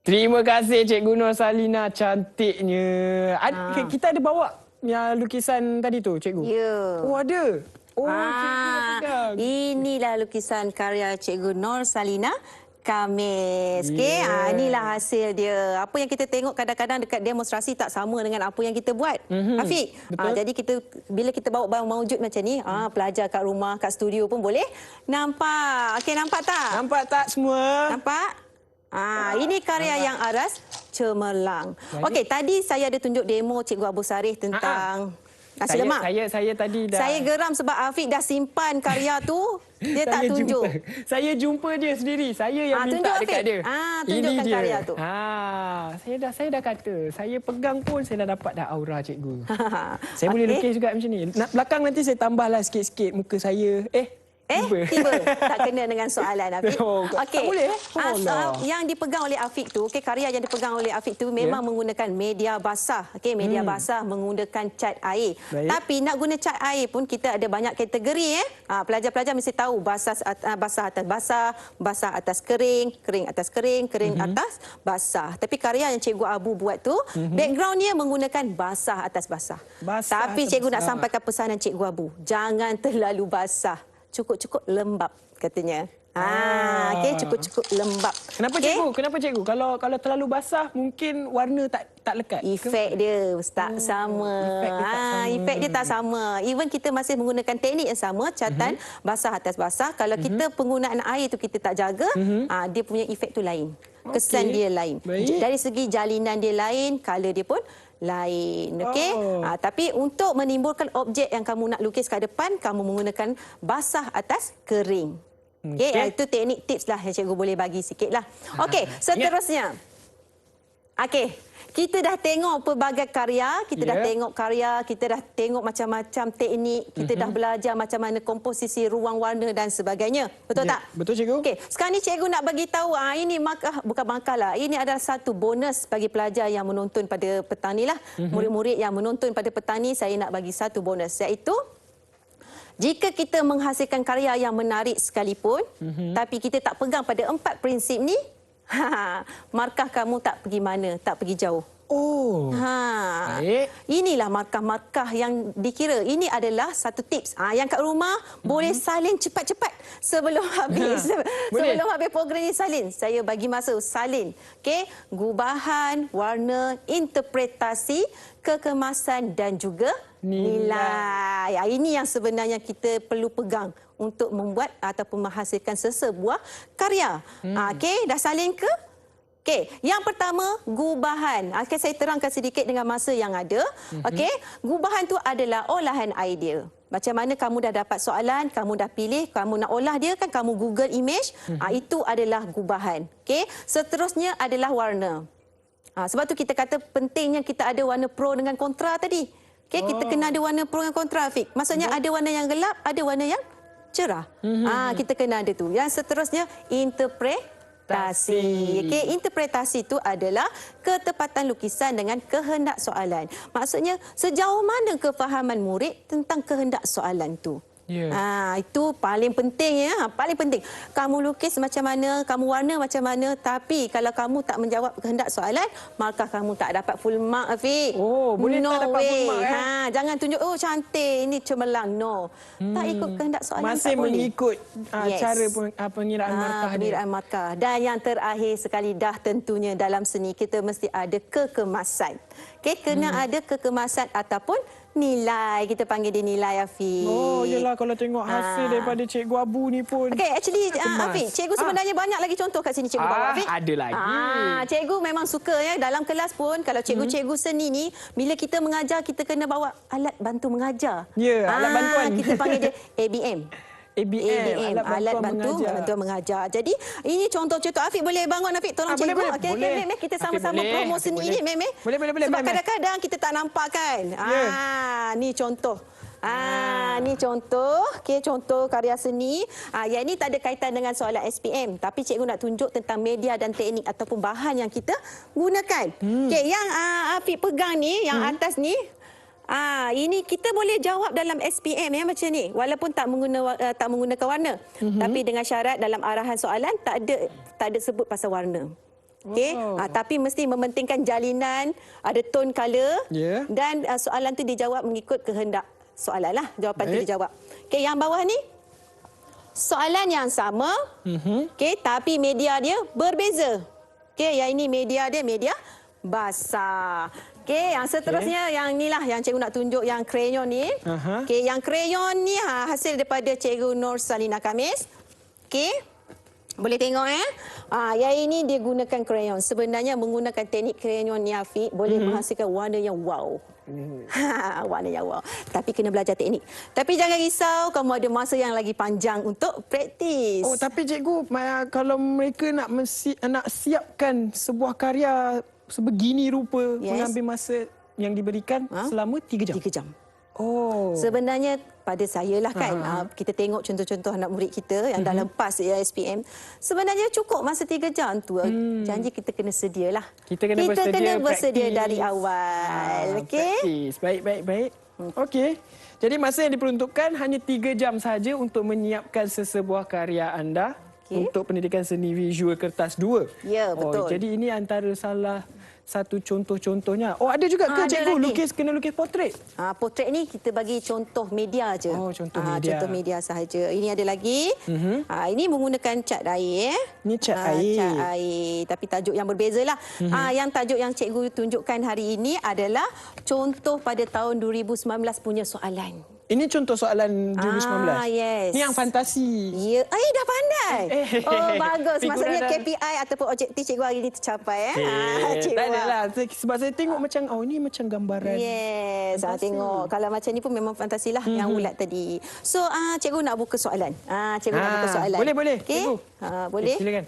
Terima kasih Cikgu Nur Salina, cantiknya. Kita ada bawa yang lukisan tadi tu, Cikgu? Ya. Oh, ada. Oh, Cikgu dah pegang. Inilah lukisan karya Cikgu Nur Salina Khamis. Okey, inilah hasil dia. Apa yang kita tengok kadang-kadang dekat demonstrasi tak sama dengan apa yang kita buat. Afiq, jadi bila kita bawa barang mawujud macam ni, pelajar kat rumah, kat studio pun boleh nampak. Okey, nampak tak? Nampak tak semua? Nampak? Ini karya yang aras cemerlang. Okey, tadi saya ada tunjuk demo Cikgu Abu Sarih tentang nasi lemak. Saya tadi dah. Saya geram sebab Afiq dah simpan karya tu, dia tak tunjuk. Saya jumpa dia sendiri. Saya yang minta tunjuk, dekat Afiq. dia. Tunjukkan Ini dia. karya tu. Saya dah kata, saya pegang pun saya dah dapat dah aura Cikgu. Saya boleh lukis juga macam ni. Belakang nanti saya tambahlah sikit-sikit muka saya. Tiba. Tak kena dengan soalan Afiq. Tak boleh. Yang dipegang oleh Afiq tu, karya yang dipegang oleh Afiq tu memang menggunakan media basah. Media basah menggunakan cat air. Tapi nak guna cat air pun kita ada banyak kategori. Pelajar-pelajar mesti tahu basah atas basah, basah atas kering, kering atas kering, kering atas basah. Tapi karya yang Cikgu Abu buat tu, backgroundnya menggunakan basah atas basah. Tapi Cikgu nak sampaikan pesanan Cikgu Abu, jangan terlalu basah. Cukup-cukup lembab katanya. Cukup-cukup lembab. Kenapa Cikgu? Kenapa Cikgu? Kalau terlalu basah mungkin warna tak lekat. Efek dia tak sama. Efek dia tak sama. Even kita masih menggunakan teknik yang sama, catan basah atas basah. Kalau kita penggunaan air tu kita tak jaga, dia punya efek tu lain. Kesan dia lain. Dari segi jalinan dia lain, color dia pun lain. Okey. Tapi untuk menimbulkan objek yang kamu nak lukis kat depan, kamu menggunakan basah atas kering. Okey, itu teknik tips lah yang Cikgu boleh bagi sikit lah. Okey, seterusnya. Okey, kita dah tengok pelbagai karya, kita dah tengok karya, kita dah tengok macam-macam teknik, kita dah belajar macam mana komposisi ruang warna dan sebagainya. Betul tak? Betul Cikgu. Okey, sekarang ni Cikgu nak bagi tahu ini bukan markah lah. Ini adalah satu bonus bagi pelajar yang menonton pada petang ni lah. Murid-murid yang menonton pada petang ni, saya nak bagi satu bonus, iaitu jika kita menghasilkan karya yang menarik sekalipun, tapi kita tak pegang pada 4 prinsip ni, markah kamu tak pergi mana, tak pergi jauh. Inilah markah-markah yang dikira. Ini adalah satu tips. Yang kat rumah boleh salin cepat-cepat sebelum habis. Sebelum habis program ni salin. Saya bagi masa salin. Okey, gubahan, warna, interpretasi, kekemasan dan juga nilai. Ini yang sebenarnya kita perlu pegang untuk membuat ataupun menghasilkan sesebuah karya. Okey, dah salin ke? Okey, yang pertama gubahan. Okey, saya terangkan sedikit dengan masa yang ada. Okey, gubahan tu adalah olahan idea. Macam mana kamu dah dapat soalan, kamu dah pilih, kamu nak olah dia kan, kamu Google image, itu adalah gubahan. Okey, seterusnya adalah warna. Sebab tu kita kata pentingnya kita ada warna pro dengan kontra tadi. Okey, kita kena ada warna pro dan kontra, Afiq. Maksudnya ada warna yang gelap, ada warna yang cerah. Kita kena ada tu. Yang seterusnya interpretasi. Okey, interpretasi itu adalah ketepatan lukisan dengan kehendak soalan. Maksudnya sejauh mana kefahaman murid tentang kehendak soalan tu. Itu paling penting ya, paling penting. Kamu lukis macam mana, kamu warna macam mana, tapi kalau kamu tak menjawab kehendak soalan, maka kamu tak dapat full mark, Afiq. Boleh tak dapat full mark Jangan tunjuk cantik, ini cemerlang. No. Tak ikut kehendak soalan. Masih tak mengikut boleh. cara pengiraan markah pengiraan markah. Dan yang terakhir sekali dah tentunya dalam seni kita mesti ada kekemasan. Okey, kena ada kekemasan ataupun nilai. Kita panggil dia nilai, Afiq. Yelah, kalau tengok hasil daripada Cikgu Abu ni pun. Okey, actually Afiq, Cikgu sebenarnya banyak lagi contoh kat sini Cikgu bawa, Afiq. Ada lagi. Cikgu memang suka ya dalam kelas pun kalau cikgu-cikgu seni ni bila kita mengajar kita kena bawa alat bantu mengajar. Alat bantuan. Kita panggil dia ABM. ABM, alat bantuan mengajar. Jadi ini contoh-contoh. Afiq boleh bangun, Afiq, tolong cikgu. Okey, Meh, kita sama-sama promo seni ni, Meh. Boleh. Sebab kadang-kadang kita tak nampak kan. Ni contoh. Ni contoh. Okey, contoh karya seni. Yang ini tak ada kaitan dengan soalan SPM, tapi cikgu nak tunjuk tentang media dan teknik ataupun bahan yang kita gunakan. Okey, yang Afiq pegang ni, yang atas ni, ini kita boleh jawab dalam SPM ya macam ni walaupun tak menggunakan warna. Tapi dengan syarat dalam arahan soalan tak ada sebut pasal warna. Okey, tapi mesti mementingkan jalinan, ada tone color dan soalan tu dijawab mengikut kehendak soalan lah. Jawapan tu dijawab. Okey, yang bawah ni soalan yang sama. Okey, tapi media dia berbeza. Okey, yang ini media dia media basah. Okey, yang seterusnya yang inilah yang cikgu nak tunjuk yang krayon ni. Okey, yang krayon ni hasil daripada Cikgu Nur Salina Kamis. Okey. Boleh tengok yang ini dia gunakan krayon. Sebenarnya menggunakan teknik krayon ni Afiq boleh menghasilkan warna yang wow. Warna yang wow. Tapi kena belajar teknik. Tapi jangan risau, kamu ada masa yang lagi panjang untuk praktis. Oh, tapi cikgu, kalau mereka nak siapkan sebuah karya sebegini rupa, mengambil masa yang diberikan selama 3 jam. 3 jam. Oh. Sebenarnya pada saya lah kan, kita tengok contoh-contoh anak murid kita yang dah lepas SPM. Sebenarnya cukup masa 3 jam tu. Janji kita kena sedialah. Kita kena bersedia dari awal. Okey. Baik. Okey. Jadi masa yang diperuntukkan hanya 3 jam saja untuk menyiapkan sesebuah karya anda untuk pendidikan seni visual kertas 2. Ya, betul. Jadi ini antara salah satu contoh-contohnya. Oh, ada juga ke cikgu kena lukis portrait? Portrait ni kita bagi contoh media aja. Oh, contoh media. Contoh media sahaja. Ini ada lagi. Ini menggunakan cat air. Ini cat air. Cat air. Tapi tajuk yang berbezalah. Yang tajuk yang cikgu tunjukkan hari ini adalah contoh pada tahun 2019 punya soalan. Ini contoh soalan 2019? Yes. Ini yang fantasi. Ya, dah pandai. Oh, bagus. Maksudnya KPI ataupun objektif cikgu hari ini tercapai. Tak adalah. Sebab saya tengok macam, ini macam gambaran. Yes. Tengok. Kalau macam ni pun memang fantasi lah yang ulat tadi. So, cikgu nak buka soalan. Cikgu nak buka soalan. Boleh. Okay? Boleh. Silakan.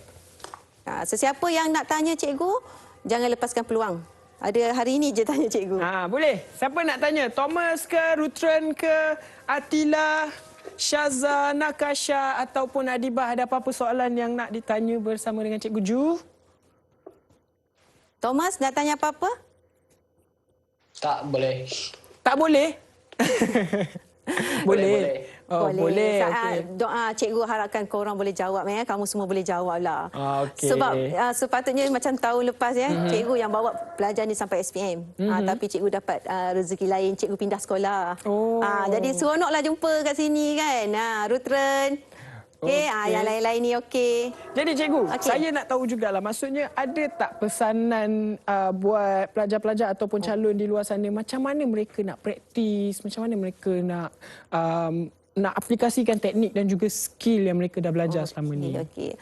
Sesiapa yang nak tanya cikgu, jangan lepaskan peluang. Ada hari ini je tanya cikgu. Boleh. Siapa nak tanya? Thomas ke, Rutran ke, Atila, Syaza, Nakasha ataupun Adibah, ada apa-apa soalan yang nak ditanya bersama dengan Cikgu Ju? Thomas, nak tanya apa-apa? Tak boleh. Tak boleh? Boleh. Boleh. Doa cikgu harapkan korang boleh jawab. Kamu semua boleh jawab lah. Okay. Sebab sepatutnya macam tahun lepas cikgu yang bawa pelajar ni sampai SPM. Tapi cikgu dapat rezeki lain. Cikgu pindah sekolah. Jadi seronoklah jumpa kat sini kan. Rutren. Okey, yang lain-lain ni okey. Jadi cikgu, saya nak tahu jugalah, maksudnya ada tak pesanan buat pelajar-pelajar ataupun calon di luar sana, macam mana mereka nak praktis, macam mana mereka nak aplikasikan teknik dan juga skill yang mereka dah belajar selama ni? Okey.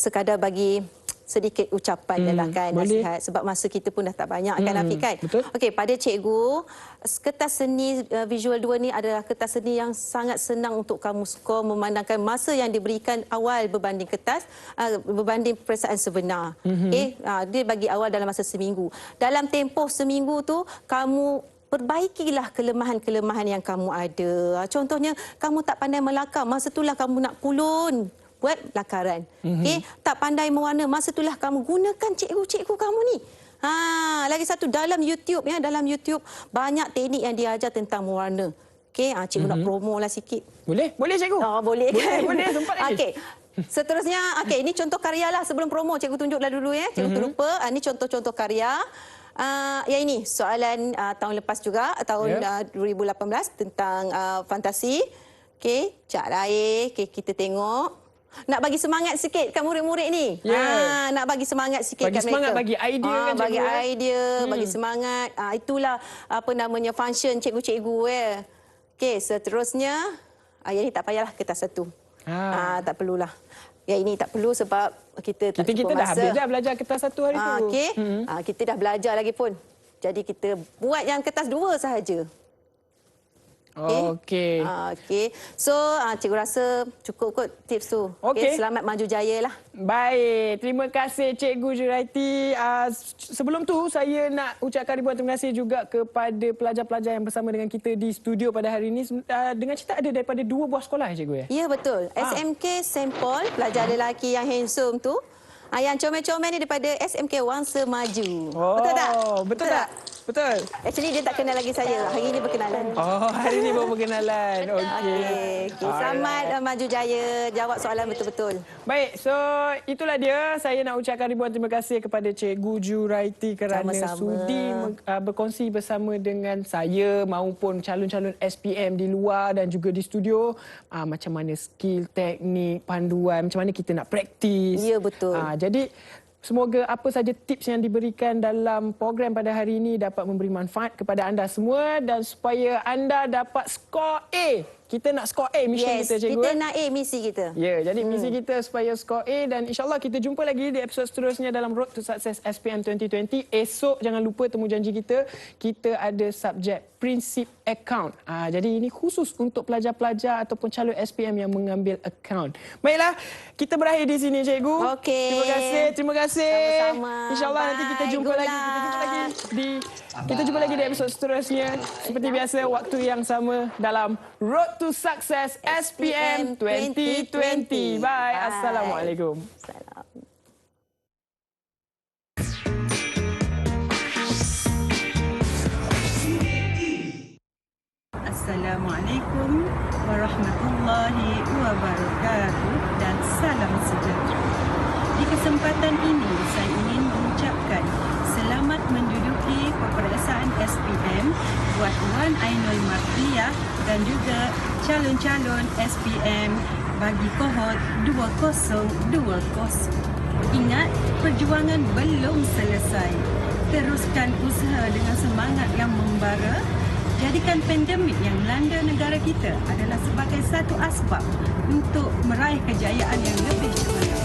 Sekadar bagi sedikit ucapan kan, nasihat, sebab masa kita pun dah tak banyak kan Afiq kan. Okey, pada cikgu, kertas seni visual 2 ni adalah kertas seni yang sangat senang untuk kamu skor memandangkan masa yang diberikan awal berbanding kertas berbanding perasaan sebenar. Okey, dia bagi awal dalam masa seminggu. Dalam tempoh seminggu tu kamu perbaikilah kelemahan-kelemahan yang kamu ada. Contohnya, kamu tak pandai melakar, masa itulah kamu nak kulun buat lakaran. Okey, tak pandai mewarna, masa itulah kamu gunakan cikgu-cikgu kamu ni. Lagi satu, dalam YouTube dalam YouTube banyak teknik yang diajar tentang mewarna. Okey, cikgu nak promo lah sikit. Boleh cikgu? Boleh kan? Boleh, sempat lagi. Okey. Seterusnya, ini contoh karya lah. Sebelum promo, cikgu tunjuklah dulu Cikgu terlupa. Ini contoh-contoh karya. Yang ini soalan tahun lepas juga, tahun 2018 tentang fantasi. Okey, cat air. Okey, kita tengok. Nak bagi semangat sikit kat murid-murid ni. Nak bagi semangat sikit kat mereka. Semangat, bagi idea kan cikgu. Bagi idea, bagi semangat. Itulah function cikgu-cikgu Okey, seterusnya yang ini tak payahlah kertas satu. Tak perlulah. Yang ini tak perlu sebab kita tak cukup masa. Dah habis dah belajar kertas satu hari tu. Okey. Kita dah belajar lagi pun. Jadi kita buat yang kertas 2 sahaja. Okey. Okey. So, cikgu rasa cukup kot tips tu. Okey. Selamat maju jaya lah. Baik. Terima kasih Cikgu Juraiti. Sebelum tu, saya nak ucapkan ribuan terima kasih juga kepada pelajar-pelajar yang bersama dengan kita di studio pada hari ini. Dengan cerita ada daripada 2 buah sekolah, Cikgu ya? Ya, betul. SMK Saint Paul, pelajar lelaki yang handsome tu. Yang comel-comel ni daripada SMK Wangsa Maju. Oh, Betul tak? Betul tak? Betul. Actually dia tak kenal lagi saya. Hari ini berkenalan. Oh, hari ni baru berkenalan. Okey. Okey. Selamat Maju Jaya. Jawab soalan betul-betul. Baik, so itulah dia. Saya nak ucapkan ribuan terima kasih kepada Cikgu Juraiti kerana Sama-sama. sudi berkongsi bersama dengan saya maupun calon-calon SPM di luar dan juga di studio. Macam mana skill, teknik, panduan, macam mana kita nak praktis. Ya, betul. Jadi semoga apa saja tips yang diberikan dalam program pada hari ini dapat memberi manfaat kepada anda semua dan supaya anda dapat skor A. Kita nak skor A misi kita, Cikgu. Kita nak A misi kita. Ya, jadi misi kita supaya skor A dan insyaAllah kita jumpa lagi di episod seterusnya dalam Road to Success SPM 2020. Esok jangan lupa temu janji kita. Kita ada subjek prinsip account. Jadi ini khusus untuk pelajar-pelajar ataupun calon SPM yang mengambil account. Baiklah, kita berakhir di sini, Cikgu. Okey. Terima kasih. Sama-sama. InsyaAllah nanti kita jumpa Good lagi. Kita jumpa lagi di episod seterusnya. Seperti biasa, waktu yang sama dalam Road to Success SPM 2020. Bye. Assalamualaikum. Salam. Assalamualaikum warahmatullahi wabarakatuh dan salam sejahtera. Di kesempatan ini saya ingin mengucapkan selamat menduduki peperiksaan SPM buat Wan Ainul Mardiah dan juga calon-calon SPM bagi kohort 2020. Ingat, perjuangan belum selesai. Teruskan usaha dengan semangat yang membara. Jadikan pandemik yang melanda negara kita adalah sebagai satu asbab untuk meraih kejayaan yang lebih cemerlang.